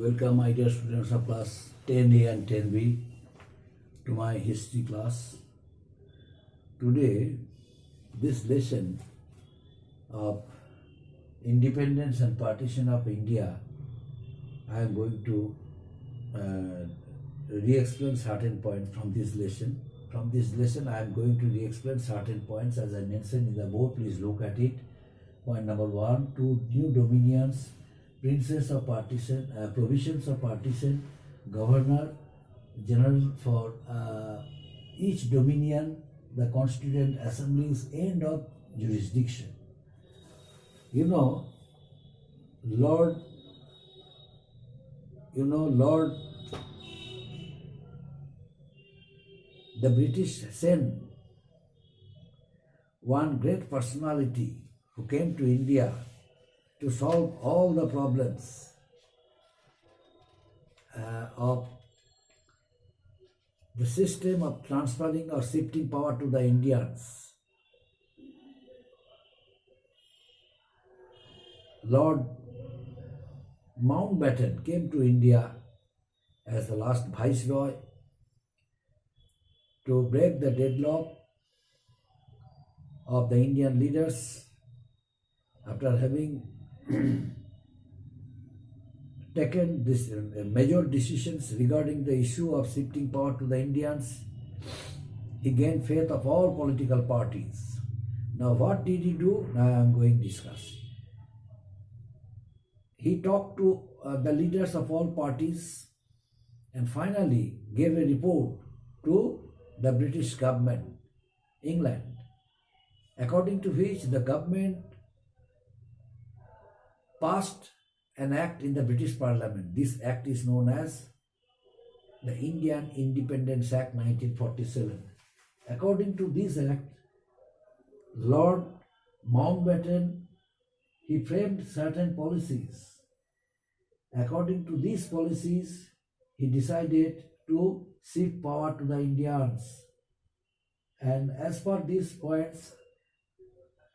Welcome, my dear students of class 10A and 10B to my history class. Today, this lesson of independence and partition of India, I am going to re-explain certain points from this lesson. From this lesson, I am going to re-explain certain points as I mentioned in the board. Please look at it. Point number 1, 2 new dominions, provisions of partition, governor general for each dominion, the Constituent Assembly's end of jurisdiction. Lord, the British sent one great personality who came to India to solve all the problems of the system of transferring or shifting power to the Indians. Lord Mountbatten came to India as the last viceroy to break the deadlock of the Indian leaders after having taken this major decisions regarding the issue of shifting power to the Indians. He gained faith of all political parties. Now what did he do? Now I am going to discuss. He talked to the leaders of all parties and finally gave a report to the British government, England, according to which the government passed an act in the British Parliament. This act is known as the Indian Independence Act 1947. According to this act, Lord Mountbatten, he framed certain policies. According to these policies, he decided to shift power to the Indians. And as per these points,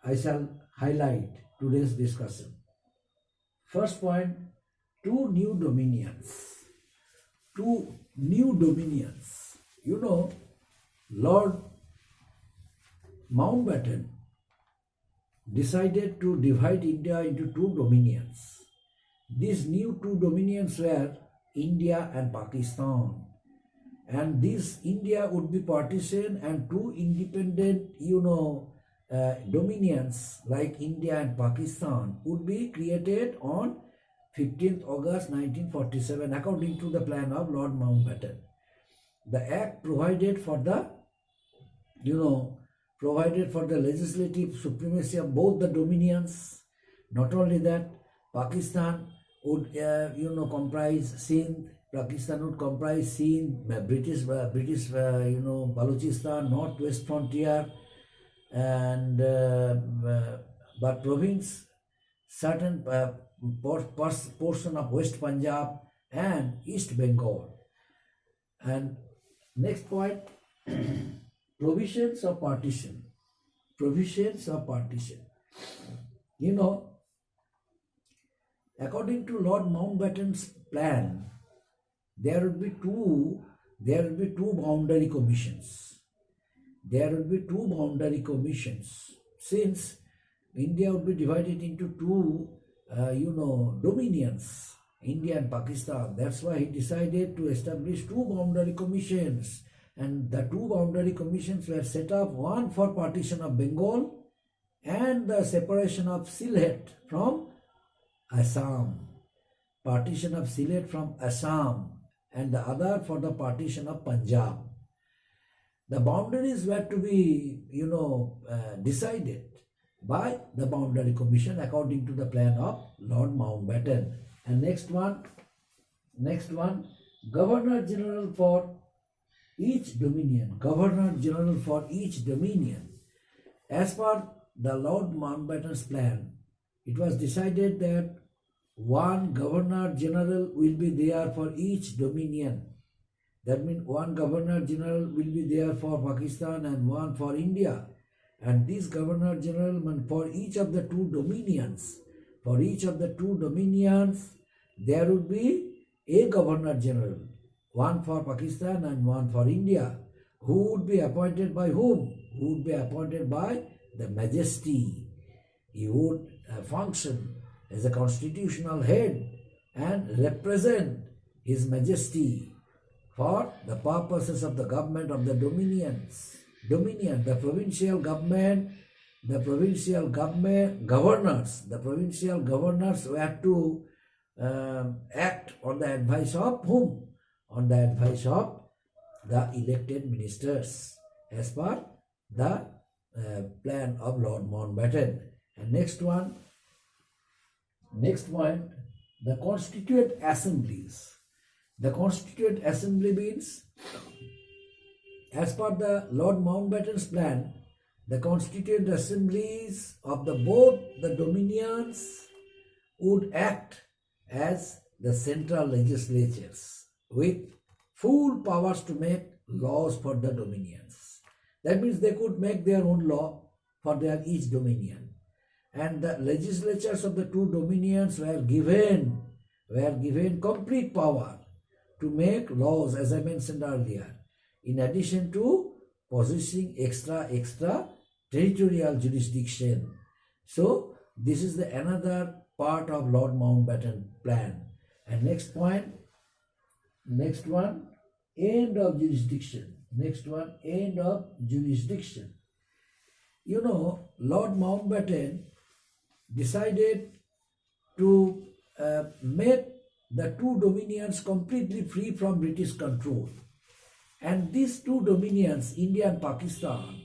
I shall highlight today's discussion. First point, two new dominions. Lord Mountbatten decided to divide India into two dominions. These new two dominions were India and Pakistan. And this India would be partitioned and two independent, dominions like India and Pakistan would be created on 15th August 1947 according to the plan of Lord Mountbatten. The act provided for the legislative supremacy of both the dominions. Not only that, Pakistan would comprise Sindh. Pakistan would comprise Sindh, British Balochistan, northwest frontier, and but province, certain portion of West Punjab and East Bengal. And next point, provisions of partition. According to Lord Mountbatten's plan, there would be two boundary commissions. Since India would be divided into two dominions, India and Pakistan. That's why he decided to establish two boundary commissions. And the two boundary commissions were set up, one for partition of Bengal and the separation of Sylhet from Assam. And the other for the partition of Punjab. The boundaries were to be, decided by the boundary commission according to the plan of Lord Mountbatten. And next one, Governor General for each dominion. As per the Lord Mountbatten's plan, it was decided that one Governor General will be there for each dominion. That means one Governor General will be there for Pakistan and one for India. And this Governor General for each of the two dominions, there would be a Governor General, one for Pakistan and one for India, who would be appointed by whom? Who would be appointed by the Majesty. He would function as a constitutional head and represent His Majesty for the purposes of the government of the Dominion, the provincial government, the provincial governors were to act on the advice of whom? On the advice of the elected ministers, as per the plan of Lord Mountbatten. And next point, the Constituent Assemblies. The Constituent Assembly means, as per the Lord Mountbatten's plan, the Constituent Assemblies of both the dominions would act as the central legislatures with full powers to make laws for the dominions. That means they could make their own law for their each dominion. And the legislatures of the two dominions were given complete power to make laws, as I mentioned earlier, in addition to possessing extra territorial jurisdiction. So this is another part of Lord Mountbatten plan. And next one, end of jurisdiction. You know, Lord Mountbatten decided to make the two dominions completely free from British control. And these two dominions, India and Pakistan,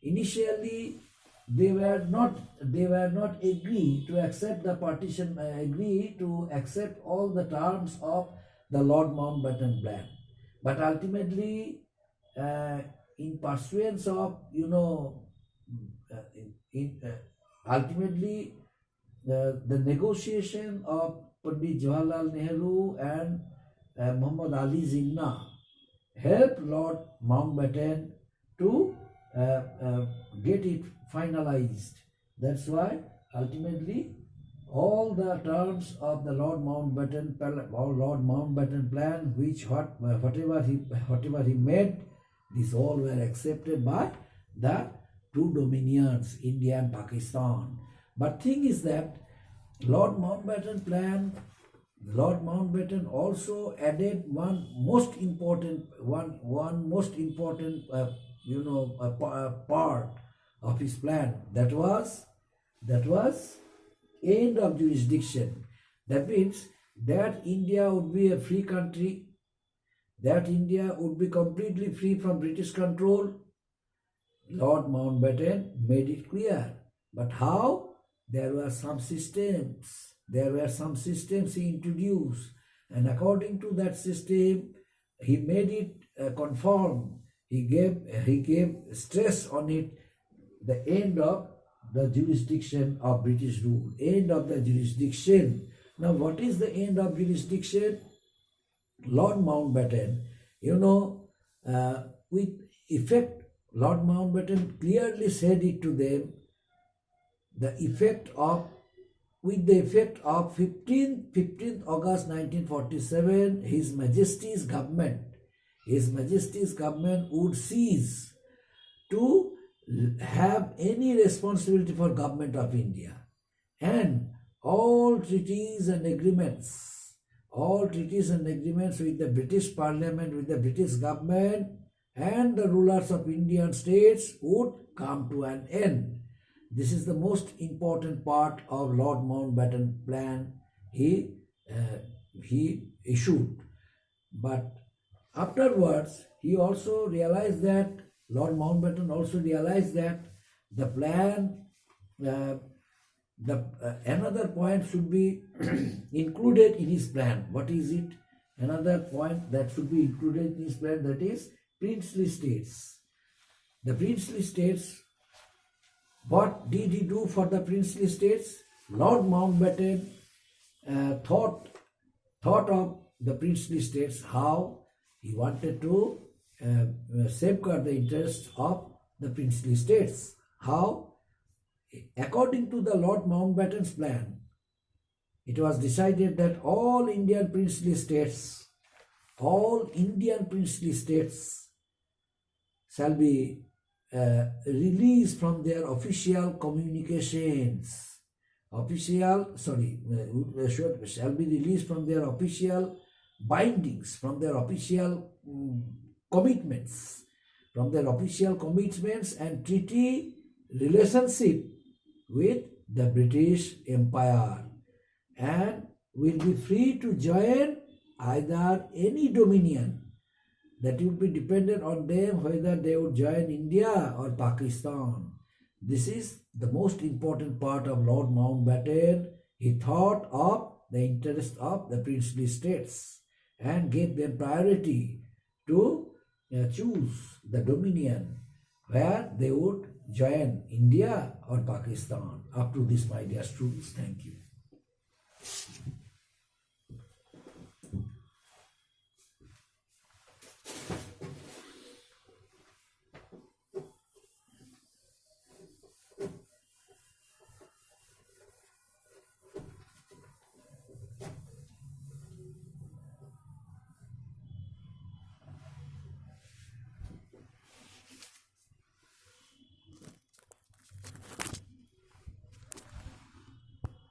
initially they were not agree to accept the partition, agree to accept all the terms of the Lord Mountbatten plan. But ultimately, in pursuance of, ultimately the negotiation of Pandit Jawaharlal Nehru and Muhammad Ali Jinnah helped Lord Mountbatten to get it finalized. That's why ultimately all the terms of the Lord Mountbatten plan, whatever he made, these all were accepted by the two dominions, India and Pakistan. But thing is that Lord Mountbatten also added one most important part of his plan. That was end of jurisdiction. That means that India would be a free country, that India would be completely free from British control. Lord Mountbatten made it clear. But how? There were some systems he introduced, and according to that system, he made it conform. He gave stress on it, the end of the jurisdiction of British rule, end of the jurisdiction. Now, what is the end of jurisdiction? Lord Mountbatten, with effect, Lord Mountbatten clearly said it to them, with the effect of 15th August 1947, His Majesty's government would cease to have any responsibility for government of India, and all treaties and agreements with the British Parliament, with the British government and the rulers of Indian states would come to an end. This is the most important part of Lord Mountbatten plan he issued. But afterwards, Lord Mountbatten also realized that the plan, another point should be included in his plan. What is it? Another point that should be included in his plan, that is princely states. The princely states, what did he do for the princely states? Lord Mountbatten thought of the princely states, how he wanted to safeguard the interests of the princely states. How? According to the Lord Mountbatten's plan, it was decided that all Indian princely states shall be released from their official communications. Shall be released from their official bindings, from their official commitments, and treaty relationship with the British Empire, and will be free to join either any dominion. That would be dependent on them whether they would join India or Pakistan. This is the most important part of Lord Mountbatten. He thought of the interest of the princely states and gave them priority to choose the dominion where they would join India or Pakistan. Up to this, my dear students, thank you.